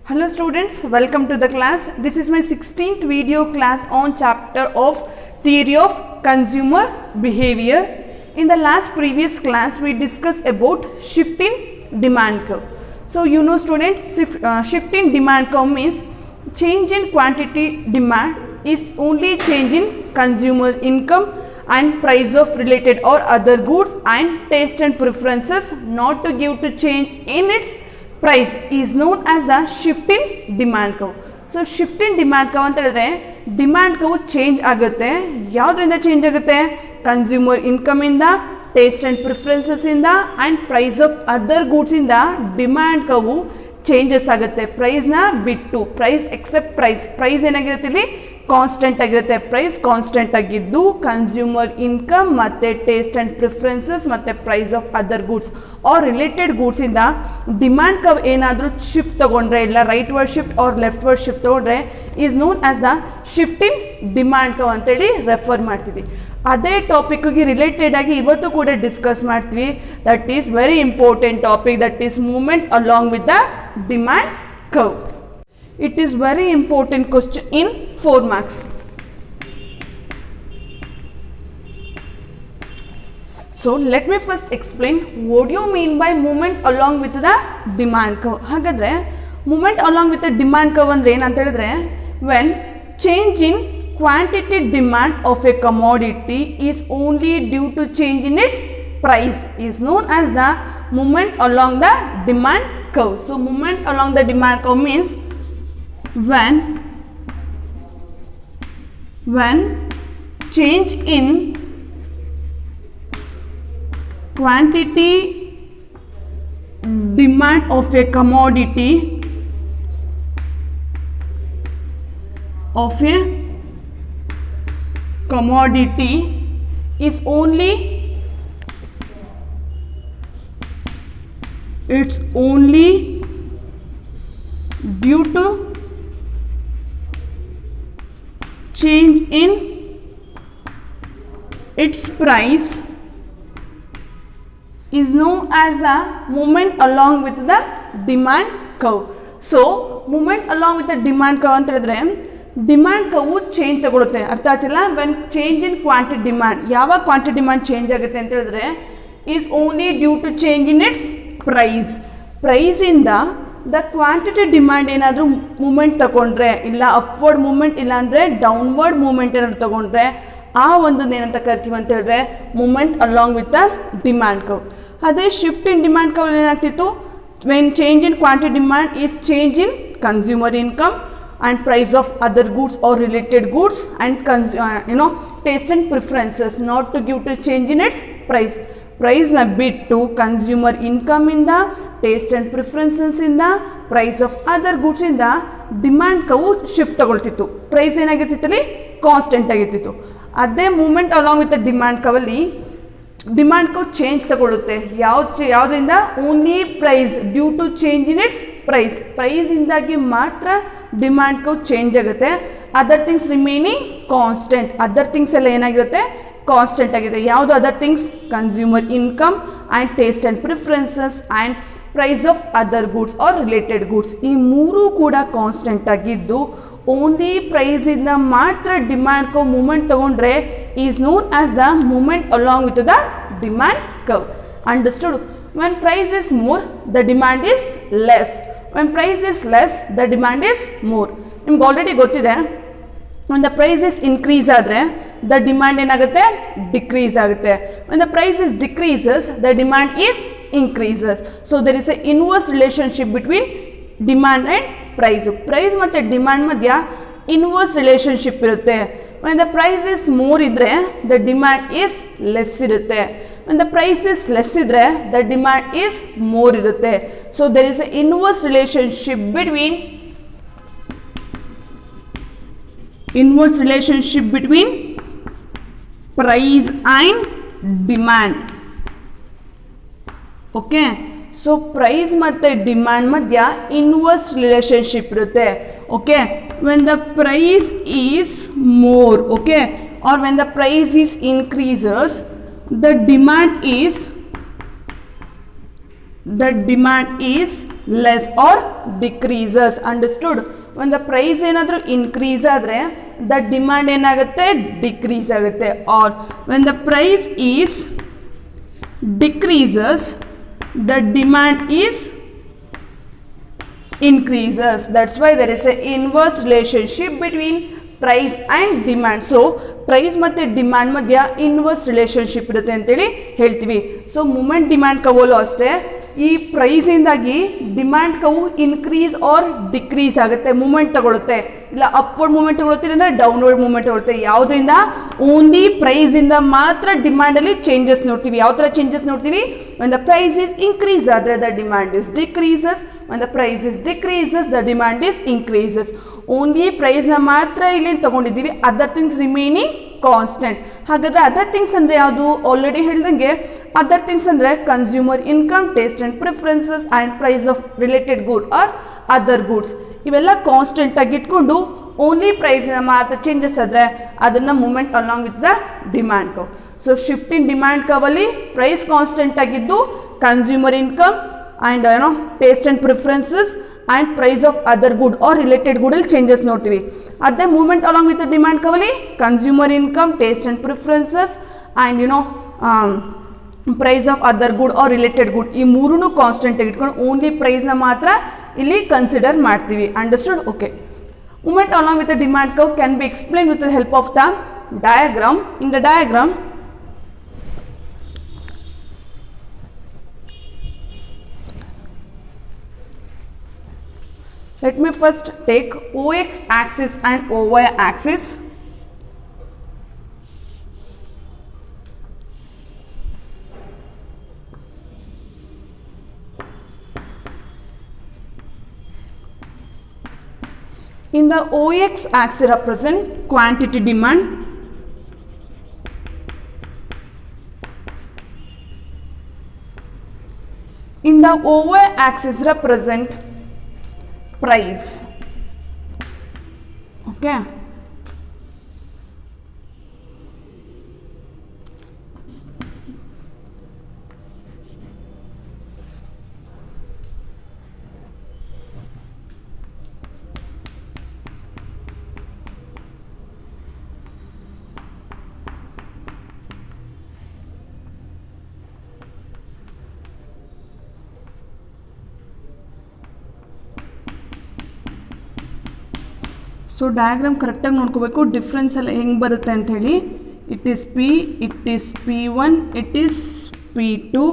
Hello students, welcome to the class. This is my 16th video class on chapter of theory of consumer behavior. In the last previous class we discussed about shifting demand curve. So you know students, shifting demand curve means change in quantity demand is only change in consumer income and price of related or other goods and taste and preferences, not to give to change in its price is known as the shifting demand curve. So shifting demand curve ಅಂತ ಹೇಳಿದ್ರೆ demand curve change ಆಗುತ್ತೆ. ಯಾವುದರಿಂದ change ಆಗುತ್ತೆ? Consumer income ಇಂದ, taste and preferences ಇಂದ and price of other goods ಇಂದ demand curve changes ಆಗುತ್ತೆ. ಪ್ರೈಸ್ನ ಬಿಟ್ಟು, ಪ್ರೈಸ್ ಎಕ್ಸೆಪ್ಟ್ ಪ್ರೈಸ್ ಏನಾಗಿರುತ್ತೆ ಇಲ್ಲಿ ಕಾನ್ಸ್ಟೆಂಟ್ ಆಗಿರುತ್ತೆ. ಪ್ರೈಸ್ ಕಾನ್ಸ್ಟೆಂಟ್ ಆಗಿದ್ದು ಕನ್ಸ್ಯೂಮರ್ ಇನ್ಕಮ್ ಮತ್ತು ಟೇಸ್ಟ್ ಆ್ಯಂಡ್ ಪ್ರಿಫರೆನ್ಸಸ್ ಮತ್ತು price of other goods or related ಗೂಡ್ಸಿಂದ ಡಿಮ್ಯಾಂಡ್ ಕರ್ವ್ ಏನಾದರೂ ಶಿಫ್ಟ್ ತೊಗೊಂಡ್ರೆ, ಇಲ್ಲ rightward shift or leftward shift ತೊಗೊಂಡ್ರೆ is known as the shifting demand curve ಅಂತೇಳಿ ರೆಫರ್ ಮಾಡ್ತೀವಿ. ಅದೇ ಟಾಪಿಕ್ಗೆ ರಿಲೇಟೆಡ್ ಆಗಿ ಇವತ್ತು ಕೂಡ ಡಿಸ್ಕಸ್ ಮಾಡ್ತೀವಿ. That is very important topic, that is movement along with the demand curve. It is very important question in 4 marks. So let me first explain what do you mean by movement along with the demand curve. ಹಾಗಾದ್ರೆ movement along with the demand curve ಅಂದ್ರೆ ಏನಂತ ಹೇಳಿದ್ರೆ, when change in quantity demand of a commodity is only due to change in its price is known as the movement along the demand curve. So movement along the demand curve means when change in quantity demand of a commodity is only due to change in its price is known as the movement along with the demand curve. So movement along with the demand curve ಅಂತ ಹೇಳಿದ್ರೆ demand curve change ತಗೊಳುತ್ತೆ. ಅರ್ಥ ಆಗ್ತಿಲ್ಲ? When change in quantity demand, ಯಾವಾಗ quantity demand change ಆಗುತ್ತೆ ಅಂತ ಹೇಳಿದ್ರೆ is only due to change in its ಪ್ರೈಸಿಂದ ದ ಕ್ವಾಂಟಿಟಿ ಡಿಮ್ಯಾಂಡ್ ಏನಾದರೂ ಮೂಮೆಂಟ್ ತಗೊಂಡ್ರೆ, ಇಲ್ಲ ಅಪ್ವರ್ಡ್ ಮೂಮೆಂಟ್, ಇಲ್ಲ ಅಂದರೆ ಡೌನ್ವರ್ಡ್ ಮೂಮೆಂಟ್ ಏನಾದ್ರು ತಗೊಂಡ್ರೆ ಆ ಒಂದು ಏನಂತ ಕರಿತೀವಿ ಅಂತ ಹೇಳಿದ್ರೆ movement along with the demand curve. ಅದೇ ಶಿಫ್ಟ್ ಇನ್ ಡಿಮ್ಯಾಂಡ್ ಕರ್ವ್ ಏನಾಗ್ತಿತ್ತು? When change in quantity demand is change in consumer income and price of other goods or related goods and taste and preferences, not to give to change in its price na ಬಿಟ್ಟು consumer income ಇಂದ, taste and preferences ಇಂದ, price of other goods ಇಂದ demand curve shift ತಗೊಳ್ತಿತ್ತು. Price ಏನಾಗಿರ್ತಿತ್ತು ಅಲ್ಲಿ constant ಆಗಿರ್ತಿತ್ತು. ಅದೇ movement along with demand curve ಅಲ್ಲಿ ಡಿಮ್ಯಾಂಡ್ ಕರ್ವ್ ಚೇಂಜ್ ತಗೊಳ್ಳುತ್ತೆ. ಯಾವುದರಿಂದ? Only price due to change in its ಪ್ರೈಸಿಂದಾಗಿ ಮಾತ್ರ ಡಿಮ್ಯಾಂಡ್ ಕರ್ವ್ ಚೇಂಜ್ ಆಗುತ್ತೆ. Other things remaining constant. Other things ಎಲ್ಲ ಏನಾಗಿರುತ್ತೆ? ಕಾನ್ಸ್ಟೆಂಟ್ ಆಗಿದೆ. ಯಾವುದು other things? Consumer income and taste and preferences and price of other goods or related goods, ಈ ಮೂರೂ ಕೂಡ ಕಾನ್ಸ್ಟೆಂಟ್ ಆಗಿದ್ದು ಓನ್ಲಿ ಪ್ರೈಸಿಂದ ಮಾತ್ರ ಡಿಮ್ಯಾಂಡ್ ಕರ್ವ್ ಮೂಮೆಂಟ್ ತಗೊಂಡ್ರೆ is known as the movement along with the demand curve. Understood? When price is more the demand is less, when price is less the demand is more. ನಿಮ್ಗೆ already ಗೊತ್ತಿದೆ, when the price is increase ಆದರೆ the demand ಏನಾಗುತ್ತೆ? Decrease ಆಗುತ್ತೆ. when the price is decreases the demand is increases. so there is a inverse relationship between demand and price ಮತ್ತು demand ಮಧ್ಯ inverse relationship ಇರುತ್ತೆ. when the price is more ಇದ್ರೆ the demand is less ಇರುತ್ತೆ. when the price is less ಇದ್ರೆ the demand is more ಇರುತ್ತೆ. so there is a inverse relationship between price and demand. okay, so price ಮತ್ತೆ demand ಮಧ್ಯ inverse relationship ಇರುತ್ತೆ. okay, when the price is more, okay, or when the price is increases the demand is less or decreases. Understood? when the price ಏನಾದರೂ increase ಆದರೆ the demand ಏನಾಗುತ್ತೆ, decrease ಆಗುತ್ತೆ. or when the price is decreases the demand is increases. That's why there is a inverse relationship between price and demand. so price ಮತ್ತೆ demand ಮಧ್ಯ inverse relationship ಇರುತ್ತೆ ಅಂತೇಳಿ ಹೇಳ್ತೀವಿ. So moment demand ಕವಲು ಅಷ್ಟೇ, ಈ ಪ್ರೈಸಿಂದಾಗಿ demand ಕವು increase R decrease ಆಗುತ್ತೆ, moment ತಗೊಳುತ್ತೆ. ಇಲ್ಲ ಅಪ್ವರ್ಡ್ ಮೂಮೆಂಟ್ ತಗೊಳುತ್ತೆ, ಇಲ್ಲ ಡೌನ್ವರ್ಡ್ ಮೂಮೆಂಟ್ ತಗೊಳುತ್ತೆ. ಯಾವುದರಿಂದ? ಓನ್ಲಿ ಪ್ರೈಸಿಂದ ಮಾತ್ರ ಡಿಮ್ಯಾಂಡಲ್ಲಿ ಚೇಂಜಸ್ ನೋಡ್ತೀವಿ. ಯಾವ ಥರ ಚೇಂಜಸ್ ನೋಡ್ತೀವಿ? when the price is increase ಆದರೆ the demand is decreases, when the price is decreases the demand is increases. ಓನ್ಲಿ ಪ್ರೈಸ್ನ ಮಾತ್ರ ಇಲ್ಲಿ ತಗೊಂಡಿದ್ದೀವಿ, ಅದರ್ ಥಿಂಗ್ಸ್ ರಿಮೈನಿಂಗ್ ಕಾನ್ಸ್ಟೆಂಟ್. ಹಾಗಾದರೆ ಅದರ್ ಥಿಂಗ್ಸ್ ಅಂದರೆ ಯಾವುದು? ಆಲ್ರೆಡಿ ಹೇಳ್ದಂಗೆ ಅದರ್ ಥಿಂಗ್ಸ್ ಅಂದರೆ consumer income, taste and preferences and price of related good or other goods. ಇವೆಲ್ಲ ಕಾನ್ಸ್ಟೆಂಟ್ ಆಗಿ ಇಟ್ಕೊಂಡು ಓನ್ಲಿ ಪ್ರೈಸ್ನ ಮಾತ್ರ ಚೇಂಜಸ್ ಆದರೆ ಅದನ್ನು moment along with the demand curve. So shift in demand ಕವಲ್ಲಿ ಪ್ರೈಸ್ ಕಾನ್ಸ್ಟೆಂಟ್ ಆಗಿದ್ದು consumer income and taste and preferences and price of other good are related ಗುಡಲ್ಲಿ ಚೇಂಜಸ್ ನೋಡ್ತೀವಿ. ಅದೇ ಮೂವ್ಮೆಂಟ್ ಅಲಾಂಗ್ ವಿತ್ ಡಿಮ್ಯಾಂಡ್ ಕವಲಿ consumer income, taste and preferences and price of other good are related good, ಈ ಮೂರೂ constant ಇಟ್ಕೊಂಡು only ಪ್ರೈಸ್ನ ಮಾತ್ರ ಇಲ್ಲಿ ಕನ್ಸಿಡರ್ ಮಾಡ್ತೀವಿ. Understood? Okay. Movement along with the demand cow can be explain with the help of the diagram. In the diagram let me first take OX axis and OY axis. In the OX axis represent quantity demand, in the OY axis represent price. Okay. So diagram ಕರೆಕ್ಟಾಗಿ ನೋಡ್ಕೋಬೇಕು, difference ಎಲ್ಲ ಹೆಂಗೆ ಬರುತ್ತೆ ಅಂಥೇಳಿ. It is P, it is P1, it is P2,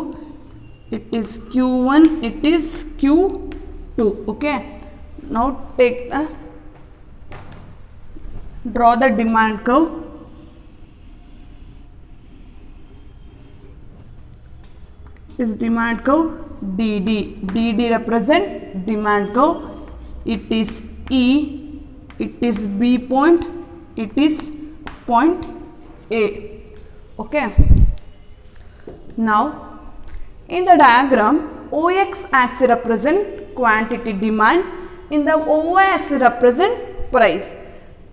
it is Q1, it is Q2. Okay. Now take the draw the demand curve. is demand curve DD. DD represent demand curve. It is E, it is B point, it is point A. Okay. Now in the diagram, OX axis represent quantity demand, in the OY axis represent price.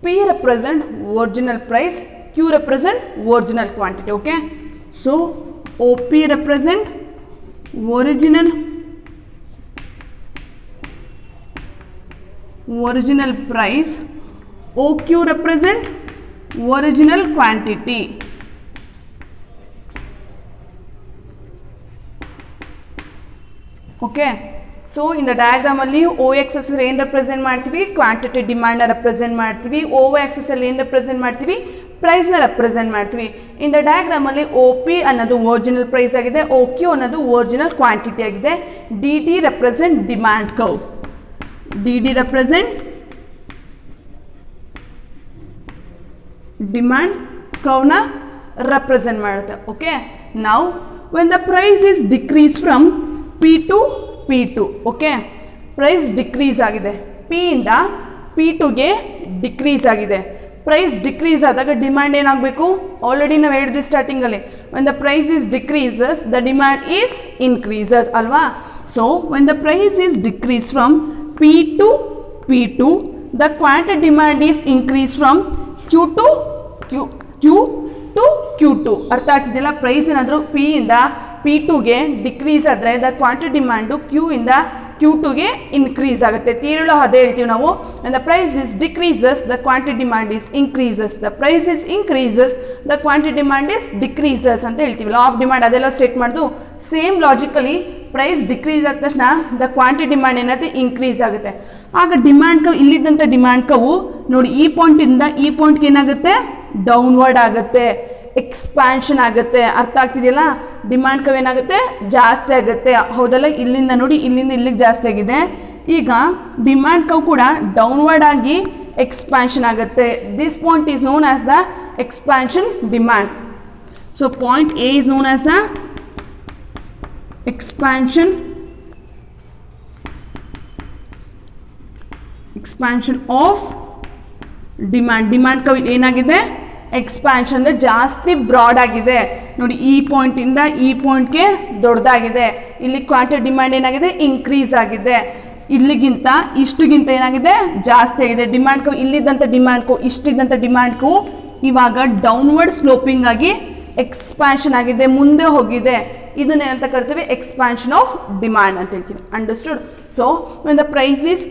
P represent original price, Q represent original quantity. Okay. So OP represent original price, OQ represent original quantity. Okay. So in the diagram alli O axis ಏನು represent ಮಾಡ್ತೀವಿ, quantity demand ನ represent ಮಾಡ್ತೀವಿ. O axis ಅಲ್ಲಿ ಏನು represent ಮಾಡ್ತೀವಿ, price ನ represent ಮಾಡ್ತೀವಿ. In the diagram ಅಲ್ಲಿ OP ಅನ್ನೋದು original price ಆಗಿದೆ, OQ ಅನ್ನೋದು original quantity ಆಗಿದೆ. DD represent demand curve. DD represent demand curve ನ represent ಮಾಡುತ್ತೆ. Okay. Now when the price is decreased from P to P2. Okay. Price decrease ಆಗಿದೆ, P ಇಂದ P2 ಗೆ decrease ಆಗಿದೆ. Price decrease ಆದಾಗ demand ಏನಾಗಬೇಕು, already ನಾವು ಹೇಳಿದ್ವಿ ಸ್ಟಾರ್ಟಿಂಗಲ್ಲಿ, when the price is decreases the demand is increases ಅಲ್ವಾ. So when the price is decreased from P to P2 the quantity demand is increased from Q to Q2. ಅರ್ಥ ಆಗ್ತಿದೆಯಲ್ಲ. Price ಏನಾದರೂ P ಇಂದ P2 ಗೆ decrease ಆದರೆ the quantity demand Q ಇಂದ Q2ಗೆ increase ಆಗುತ್ತೆ. ಥಿಯರಿಲೂ ಅದೇ ಹೇಳ್ತೀವಿ ನಾವು. when the price is decreases the quantity demand is increases, the price is increases the quantity demand is decreases ಅಂತ ಹೇಳ್ತೀವಿ. ಲಾ ಆಫ್ ಡಿಮಾಂಡ್ ಅದೆಲ್ಲ ಸ್ಟೇಟ್ ಮಾಡೋದು ಸೇಮ್ ಲಾಜಿಕಲಿ ಪ್ರೈಸ್ ಡಿಕ್ರೀಸ್ ಆದ ತಕ್ಷಣ ದ ಕ್ವಾಂಟಿಟಿ ಡಿಮಾಂಡ್ ಏನಾಗುತ್ತೆ ಇನ್ಕ್ರೀಸ್ ಆಗುತ್ತೆ. ಆಗ demand cow ಇಲ್ಲಿದ್ದಂಥ demand ಕವು ನೋಡಿ ಈ ಪಾಯಿಂಟಿಂದ ಈ ಪಾಯಿಂಟ್ಗೆ ಏನಾಗುತ್ತೆ ಡೌನ್ವರ್ಡ್ ಆಗುತ್ತೆ, ಎಕ್ಸ್ಪ್ಯಾನ್ಷನ್ ಆಗುತ್ತೆ. ಅರ್ಥ ಆಗ್ತಿದೆಯಲ್ಲ? ಡಿಮಾಂಡ್ ಕವ್ ಏನಾಗುತ್ತೆ ಜಾಸ್ತಿ ಆಗುತ್ತೆ. ಹೌದಲ್ಲ? ಇಲ್ಲಿಂದ ನೋಡಿ ಇಲ್ಲಿಂದ ಇಲ್ಲಿಗೆ ಜಾಸ್ತಿ ಆಗಿದೆ. ಈಗ ಡಿಮಾಂಡ್ ಕವ್ ಕೂಡ ಡೌನ್ವರ್ಡ್ ಆಗಿ ಎಕ್ಸ್ಪ್ಯಾನ್ಷನ್ ಆಗುತ್ತೆ. This point is known as the expansion demand. So point A is known as the expansion of demand. Demand cow ಏನಾಗಿದೆ ಎಕ್ಸ್ಪ್ಯಾನ್ಷನ್ ಅಂದರೆ ಜಾಸ್ತಿ ಬ್ರಾಡ್ ಆಗಿದೆ. ನೋಡಿ ಈ ಪಾಯಿಂಟಿಂದ ಈ ಪಾಯಿಂಟ್ಗೆ ದೊಡ್ಡದಾಗಿದೆ. ಇಲ್ಲಿ ಕ್ವಾಂಟಿಟಿ ಡಿಮಾಂಡ್ ಏನಾಗಿದೆ ಇನ್ಕ್ರೀಸ್ ಆಗಿದೆ. ಇಲ್ಲಿಗಿಂತ ಇಷ್ಟುಗಿಂತ ಏನಾಗಿದೆ ಜಾಸ್ತಿ ಆಗಿದೆ. ಡಿಮಾಂಡ್ ಕವ್ ಇಲ್ಲಿದ್ದಂಥ ಡಿಮಾಂಡ್ ಕೋ ಇಷ್ಟಿದ್ದಂಥ ಡಿಮಾಂಡ್ ಕೋ ಇವಾಗ ಡೌನ್ವರ್ಡ್ ಸ್ಲೋಪಿಂಗ್ ಆಗಿ ಎಕ್ಸ್ಪ್ಯಾನ್ಷನ್ ಆಗಿದೆ, ಮುಂದೆ ಹೋಗಿದೆ. ಇದನ್ನೇನಂತ ಕರಿತೀವಿ ಎಕ್ಸ್ಪ್ಯಾನ್ಷನ್ ಆಫ್ ಡಿಮಾಂಡ್ ಅಂತ ಹೇಳ್ತೀವಿ. Understood? So when the price is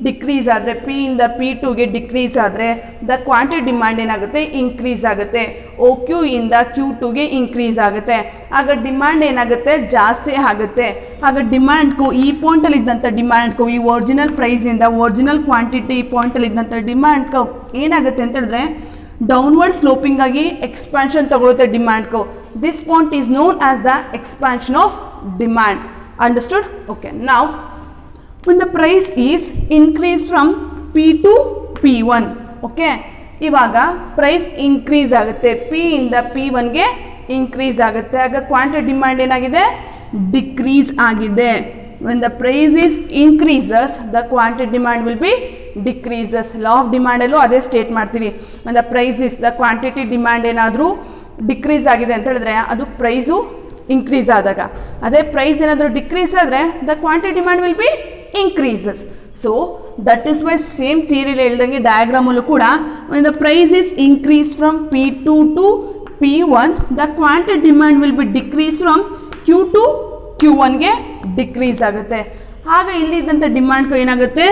decrease ಆದರೆ ಪಿ ಇಂದ P2ಗೆ ಡಿಕ್ರೀಸ್ ಆದರೆ ದ ಕ್ವಾಂಟಿಟಿ ಡಿಮಾಂಡ್ ಏನಾಗುತ್ತೆ ಇನ್ಕ್ರೀಸ್ ಆಗುತ್ತೆ. OQ ಇಂದ Q2ಗೆ ಇನ್ಕ್ರೀಸ್ ಆಗುತ್ತೆ. ಆಗ ಡಿಮಾಂಡ್ ಏನಾಗುತ್ತೆ ಜಾಸ್ತಿ ಆಗುತ್ತೆ. ಆಗ ಡಿಮಾಂಡ್ಗೂ ಈ ಪಾಯಿಂಟಲ್ಲಿ ಇದ್ದಂಥ ಡಿಮಾಂಡ್ಗೂ ಈ ಒರಿಜಿನಲ್ ಪ್ರೈಸಿಂದ ಒರಿಜಿನಲ್ ಕ್ವಾಂಟಿಟಿ ಪಾಯಿಂಟಲ್ಲಿ ಇದ್ದಂಥ ಡಿಮಾಂಡ್ಗೂ ಏನಾಗುತ್ತೆ ಅಂತ ಹೇಳಿದ್ರೆ ಡೌನ್ವರ್ಡ್ ಸ್ಲೋಪಿಂಗ್ ಆಗಿ ಎಕ್ಸ್ಪ್ಯಾನ್ಷನ್ ತಗೊಳುತ್ತೆ ಡಿಮಾಂಡ್ ಕೋ. This point is known as the expansion of demand. Understood? Okay. Now when the price is increased from P to P1, okay, ಇವಾಗ ಪ್ರೈಸ್ ಇನ್ಕ್ರೀಸ್ ಆಗುತ್ತೆ. P ಇಂದ P1ಗೆ ಇನ್ಕ್ರೀಸ್ ಆಗುತ್ತೆ. ಆಗ ಕ್ವಾಂಟಿಟಿ ಡಿಮಾಂಡ್ ಏನಾಗಿದೆ ಡಿಕ್ರೀಸ್ ಆಗಿದೆ. when the price is increases the quantity demand will be decreases. Law of demand ಅಲ್ಲೂ ಅದೇ ಸ್ಟೇಟ್ ಮಾಡ್ತೀವಿ. when the price is the quantity demand ಏನಾದರೂ ಡಿಕ್ರೀಸ್ ಆಗಿದೆ ಅಂತ ಹೇಳಿದ್ರೆ ಅದು ಪ್ರೈಸು ಇನ್ಕ್ರೀಸ್ ಆದಾಗ. ಅದೇ ಪ್ರೈಸ್ ಏನಾದರೂ ಡಿಕ್ರೀಸ್ ಆದರೆ the quantity demand will B increases. So that is why same theory ಹೇಳ್ದಂಗೆ ಡಯಾಗ್ರಾಮಲ್ಲೂ ಕೂಡ when the price is increased from P2 to P1 the quantity demand will be decreased from Q2 Q1ಗೆ decrease ಆಗುತ್ತೆ. ಆಗ ಇಲ್ಲಿದ್ದಂಥ demand ಏನಾಗುತ್ತೆ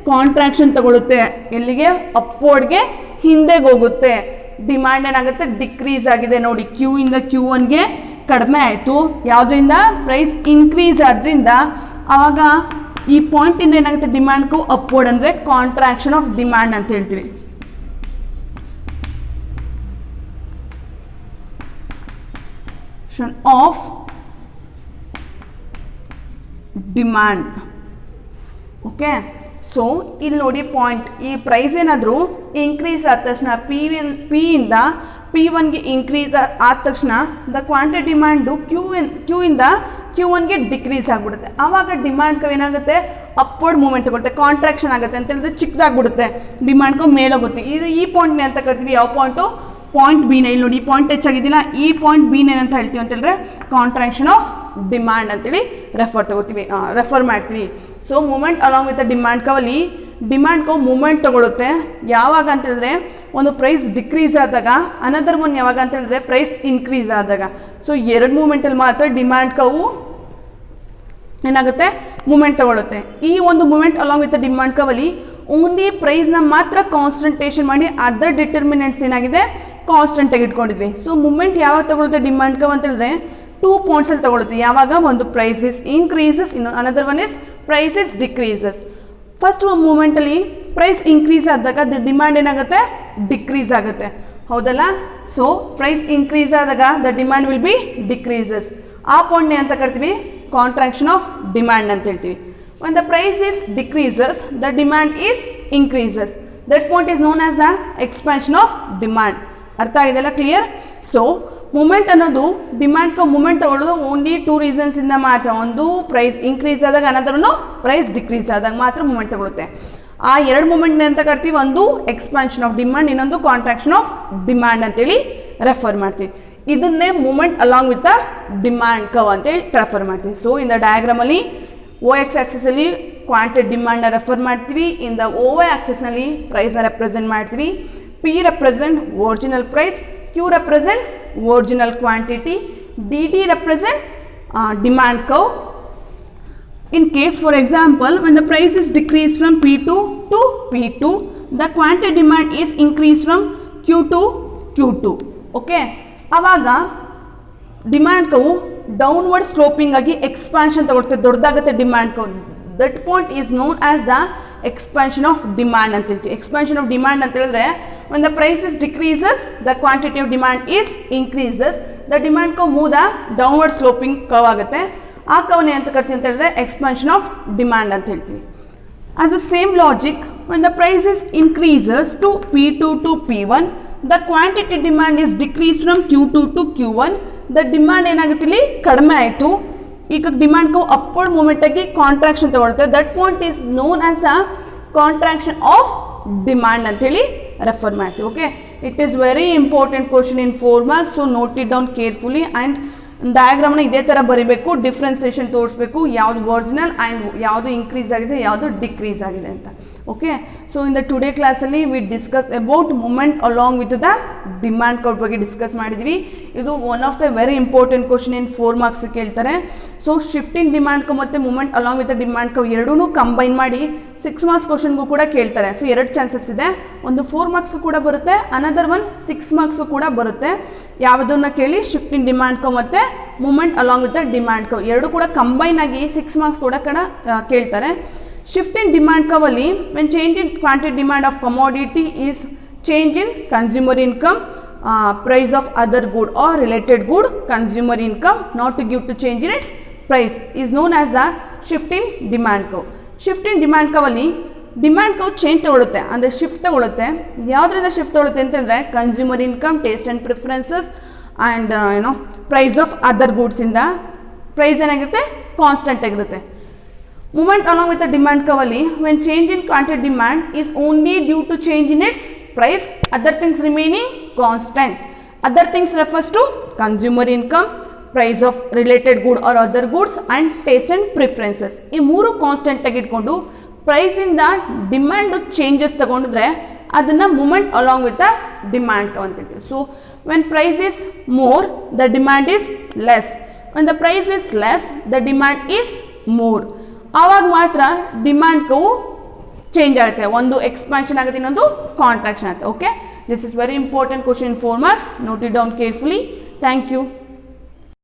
contraction ತಗೊಳುತ್ತೆ. ಎಲ್ಲಿಗೆ ಅಪ್ವರ್ಡ್ಗೆ ಹಿಂದೆಗೆ ಹೋಗುತ್ತೆ. Demand ಏನಾಗುತ್ತೆ ಡಿಕ್ರೀಸ್ ಆಗಿದೆ. ನೋಡಿ Q ಇಂದ Q1ಗೆ ಕಡಿಮೆ ಆಯಿತು. ಯಾವುದರಿಂದ ಪ್ರೈಸ್ ಇನ್ಕ್ರೀಸ್ ಆದ್ರಿಂದ ಆವಾಗ ಈ ಪಾಯಿಂಟಿಂದ ಏನಾಗುತ್ತೆ ಡಿಮಾಂಡ್ಗೂ ಅಪ್ವರ್ಡ್ ಅಂದರೆ ಕಾಂಟ್ರಾಕ್ಷನ್ ಆಫ್ ಡಿಮಾಂಡ್ ಅಂತ ಹೇಳ್ತೀವಿ. Of demand. ಓಕೆ. ಸೊ ಇಲ್ಲಿ ನೋಡಿ ಪಾಯಿಂಟ್ ಈ ಪ್ರೈಸ್ ಏನಾದರೂ ಇನ್ಕ್ರೀಸ್ ಆದ ತಕ್ಷಣ ಪಿ ಇಂದ P1ಗೆ ಇನ್ಕ್ರೀಸ್ ಆದ ತಕ್ಷಣ ದ ಕ್ವಾಂಟಿಟಿ ಡಿಮಾಂಡು ಕ್ಯೂ ಇಂದ Q1ಗೆ ಡಿಕ್ರೀಸ್ ಆಗಿಬಿಡುತ್ತೆ. ಆವಾಗ ಡಿಮಾಂಡ್ ಕವ್ ಏನಾಗುತ್ತೆ ಅಪ್ವರ್ಡ್ ಮೂವ್ಮೆಂಟ್ ತಗೊಳುತ್ತೆ, ಕಾಂಟ್ರಾಕ್ಷನ್ ಆಗುತ್ತೆ ಅಂತ ಹೇಳಿದ್ರೆ ಚಿಕ್ಕದಾಗ್ಬಿಡುತ್ತೆ. Demand cow ಮೇಲೋಗುತ್ತೆ. ಇದು ಈ ಪಾಯಿಂಟ್ನೇ ಅಂತ ಕರಿತೀವಿ. ಯಾವ ಪಾಯಿಂಟು ಪಾಯಿಂಟ್ ಬಿನೇ. ಇಲ್ಲಿ ನೋಡಿ ಈ ಪಾಯಿಂಟ್ ಹೆಚ್ಚಾಗಿದ್ದಿಲ್ಲ, ಈ ಪಾಯಿಂಟ್ ಬಿನೇ ಅಂತ ಹೇಳ್ತೀವಿ ಅಂತ ಹೇಳಿದ್ರೆ ಕಾಂಟ್ರಾಕ್ಷನ್ ಆಫ್ ಡಿಮಾಂಡ್ ಅಂತೇಳಿ ರೆಫರ್ ಮಾಡ್ತೀವಿ. So movement along with the demand ಕವಲ್ಲಿ ಡಿಮಾಂಡ್ ಕವ್ ಮೂಮೆಂಟ್ ತಗೊಳುತ್ತೆ. ಯಾವಾಗ ಅಂತ ಹೇಳಿದ್ರೆ ಒಂದು ಪ್ರೈಸ್ ಡಿಕ್ರೀಸ್ ಆದಾಗ, ಅನದರ್ ಒನ್ ಯಾವಾಗ ಅಂತ ಹೇಳಿದ್ರೆ ಪ್ರೈಸ್ ಇನ್ಕ್ರೀಸ್ ಆದಾಗ. ಸೊ ಎರಡು ಮೂಮೆಂಟಲ್ಲಿ ಮಾತ್ರ ಡಿಮಾಂಡ್ ಕವು ಏನಾಗುತ್ತೆ ಮೂಮೆಂಟ್ ತಗೊಳುತ್ತೆ. ಈ ಒಂದು movement along with the demand ಕವಲ್ಲಿ ಓನ್ಲಿ ಪ್ರೈಸ್ನ ಮಾತ್ರ ಕಾನ್ಸಂಟ್ರೇಷನ್ ಮಾಡಿ ಅದರ್ ಡಿಟರ್ಮಿನೆಂಟ್ಸ್ ಏನಾಗಿದೆ ಕಾನ್ಸ್ಟೆಂಟ್ ಆಗಿ ಇಟ್ಕೊಂಡಿದ್ವಿ. ಸೊ ಮೂಮೆಂಟ್ ಯಾವಾಗ ತಗೊಳುತ್ತೆ ಡಿಮಾಂಡ್ ಕವ್ ಅಂತ ಹೇಳಿದ್ರೆ 2 ಪಾಯಿಂಟ್ಸಲ್ಲಿ ತಗೊಳುತ್ತೆ. ಯಾವಾಗ ಒಂದು ಪ್ರೈಸ್ ಇಸ್ ಇನ್ಕ್ರೀಸಸ್, ಇನ್ನು another one is price is decreases. First ಮೂಮೆಂಟಲ್ಲಿ ಪ್ರೈಸ್ ಇನ್ಕ್ರೀಸ್ ಆದಾಗ ದ ಡಿಮಾಂಡ್ ಏನಾಗುತ್ತೆ ಡಿಕ್ರೀಸ್ ಆಗುತ್ತೆ. ಹೌದಲ್ಲ? ಸೊ ಪ್ರೈಸ್ ಇನ್ಕ್ರೀಸ್ ಆದಾಗ the demand will be decreases. ಆ ಪಾಯಿಂಟ್ನೇ ಅಂತ ಕರಿತೀವಿ ಕಾಂಟ್ರಾಕ್ಷನ್ ಆಫ್ ಡಿಮಾಂಡ್ ಅಂತ ಹೇಳ್ತೀವಿ. when the price is decreases the demand is increases. that point is known as the expansion of demand. ಅರ್ಥ ಆಗಿದೆಲ್ಲ? ಕ್ಲಿಯರ್? ಸೊ ಮೂಮೆಂಟ್ ಅನ್ನೋದು demand moment ತಗೊಳ್ಳೋದು only 2 reasons ಇಂದ ಮಾತ್ರ. ಒಂದು ಪ್ರೈಸ್ ಇನ್ಕ್ರೀಸ್ ಆದಾಗ, ಅನದರನ್ನು ಪ್ರೈಸ್ ಡಿಕ್ರೀಸ್ ಆದಾಗ ಮಾತ್ರ ಮೂಮೆಂಟ್ ತಗೊಳುತ್ತೆ. ಆ ಎರಡು ಮೂಮೆಂಟ್ ಅಂತ ಕರಿತೀವಿ. ಒಂದು ಎಕ್ಸ್ಪಾನ್ಷನ್ ಆಫ್ ಡಿಮಾಂಡ್, ಇನ್ನೊಂದು ಕಾಂಟ್ರಾಕ್ಷನ್ ಆಫ್ ಡಿಮಾಂಡ್ ಅಂತೇಳಿ ರೆಫರ್ ಮಾಡ್ತೀವಿ. ಇದನ್ನೇ movement along with the demand curve ಅಂತೇಳಿ ರೆಫರ್ ಮಾಡ್ತೀವಿ. ಸೊ ಇನ್ ದ ಡಯಾಗ್ರಾಮಲ್ಲಿ OX ಆಕ್ಸಿಸಲ್ಲಿ ಕ್ವಾಂಟಿಟಿ ಡಿಮಾಂಡ್ನ ರೆಫರ್ ಮಾಡ್ತೀವಿ. ಇನ್ ದ OY ಆಕ್ಸಿಸ್ನಲ್ಲಿ ಪ್ರೈಸ್ನ ರೆಪ್ರೆಸೆಂಟ್ ಮಾಡ್ತೀವಿ. P represent original price, Q represent original quantity, DT represent demand curve, In case, for example, when the price is decreased from P2 to P2, the quantity demand is increased from Q2 Q2. Okay, ಆವಾಗ demand curve downward sloping ಆಗಿ expansion ತಗೊಳ್ತದೆ, ದೊಡ್ಡದಾಗುತ್ತೆ demand curve. That point is known as the expansion of demand ಅಂತ ಹೇಳ್ತೀವಿ. Expansion of demand ಅಂತ ಹೇಳಿದ್ರೆ when the price is decreases, the quantity of demand is increases. The demand curve move the downward sloping curve ಆಗುತ್ತೆ. ಆ ಕರ್ವ್ನ ಅಂತ ಕರಿತೀವಿ ಅಂತ ಹೇಳಿದ್ರೆ ಎಕ್ಸ್ಪಾನ್ಷನ್ ಆಫ್ ಡಿಮ್ಯಾಂಡ್ ಅಂತ ಹೇಳ್ತೀವಿ. As the same logic, when the prices increases to P2 to P1, the quantity demand is decreased from Q2 to Q1. The demand ಏನಾಗುತ್ತೆ ಇಲ್ಲಿ ಕಡಿಮೆ ಆಯಿತು. ಈಗ ಡಿಮ್ಯಾಂಡ್ ಕರ್ವ್ ಅಪ್ವರ್ಡ್ ಮೂವ್ಮೆಂಟ್ ಆಗಿ ಕಾಂಟ್ರಾಕ್ಷನ್ ತಗೊಳುತ್ತೆ. That point is known as the contraction of demand ಅಂತೇಳಿ refer ಮಾಡ್ತೀವಿ. Okay, it is very important question in 4 marks, so note it down carefully. And ಡಯಾಗ್ರಾಮ್ನ ಇದೇ ಥರ ಬರೀಬೇಕು, ಡಿಫ್ರೆನ್ಸಿಯೇಷನ್ ತೋರಿಸ್ಬೇಕು, ಯಾವುದು ಒರಿಜಿನಲ್ ಆ್ಯಂಡ್ ಯಾವುದು ಇನ್ಕ್ರೀಸ್ ಆಗಿದೆ, ಯಾವುದು ಡಿಕ್ರೀಸ್ ಆಗಿದೆ ಅಂತ. Okay, so in the today ಕ್ಲಾಸಲ್ಲಿ we discuss about movement along with the demand curve ಬಗ್ಗೆ ಡಿಸ್ಕಸ್ ಮಾಡಿದ್ವಿ. ಇದು one of the very important question in 4 marks ಕೇಳ್ತಾರೆ. ಸೊ ಶಿಫ್ಟಿಂಗ್ ಡಿಮ್ಯಾಂಡ್ ಕರ್ವ್ ಮತ್ತು movement along with the demand curve ಎರಡೂ combine ಮಾಡಿ 6 marks ಕ್ವಶನ್ಗೂ ಕೂಡ ಕೇಳ್ತಾರೆ. ಸೊ 2 ಚಾನ್ಸಸ್ ಇದೆ, ಒಂದು 4 marks ಕೂಡ ಬರುತ್ತೆ, ಅನದರ್ ಒನ್ 6 marks ಕೂಡ ಬರುತ್ತೆ. ಯಾವುದನ್ನ ಕೇಳಿ, ಶಿಫ್ಟಿಂಗ್ ಡಿಮ್ಯಾಂಡ್ ಕರ್ವ್ ಮತ್ತು movement along with the demand curve ಎರಡು ಕೂಡ ಕಂಬೈನ್ ಆಗಿ 6 marks ಕೂಡ ಕೇಳ್ತಾರೆ. Shifting demand curve ಅಲ್ಲಿ when change in quantity demand of commodity is change in consumer income, price of other good or related good consumer income not to give to change in its price is known as the shifting demand curve. Shifting demand curve ಅಲ್ಲಿ demand curve change ತಗೊಳುತ್ತೆ, ಅಂದರೆ shift ತಗೊಳುತ್ತೆ. ಯಾವುದರಿಂದ shift ತಗೊಳುತ್ತೆ ಅಂತ ಹೇಳಿದ್ರೆ consumer income, taste and preferences and price of other ಗೂಡ್ಸಿಂದ price ಏನಾಗಿರುತ್ತೆ, ಕಾನ್ಸ್ಟೆಂಟ್ ಆಗಿರುತ್ತೆ. Movement along with the demand curve ಅಲ್ಲಿ when change in quantity demand is only due to change in its price, other things remaining constant. Other things refers to consumer income, price of related good or other goods and taste and preferences. ಈ ಮೂರು constant ಆಗಿ ಇಟ್ಕೊಂಡು price ಇಂದ demand changes ತಗೊಂಡಿದ್ರೆ ಅದನ್ನ movement along with the demand curve ಅಂತ ಹೇಳ್ತೀವಿ. So when price is more, the demand is less. When the price is less, the demand is more. ಆವಾಗ ಮಾತ್ರ ಡಿಮ್ಯಾಂಡ್ ಕರ್ವ್ ಚೇಂಜ್ ಆಗುತ್ತೆ, ಒಂದು ಎಕ್ಸ್ಪಾನ್ಷನ್ ಆಗುತ್ತೆ, ಇನ್ನೊಂದು ಕಾಂಟ್ರಾಕ್ಷನ್ ಆಗುತ್ತೆ. Okay, this is very important question in 4 marks. Note it down carefully. Thank you.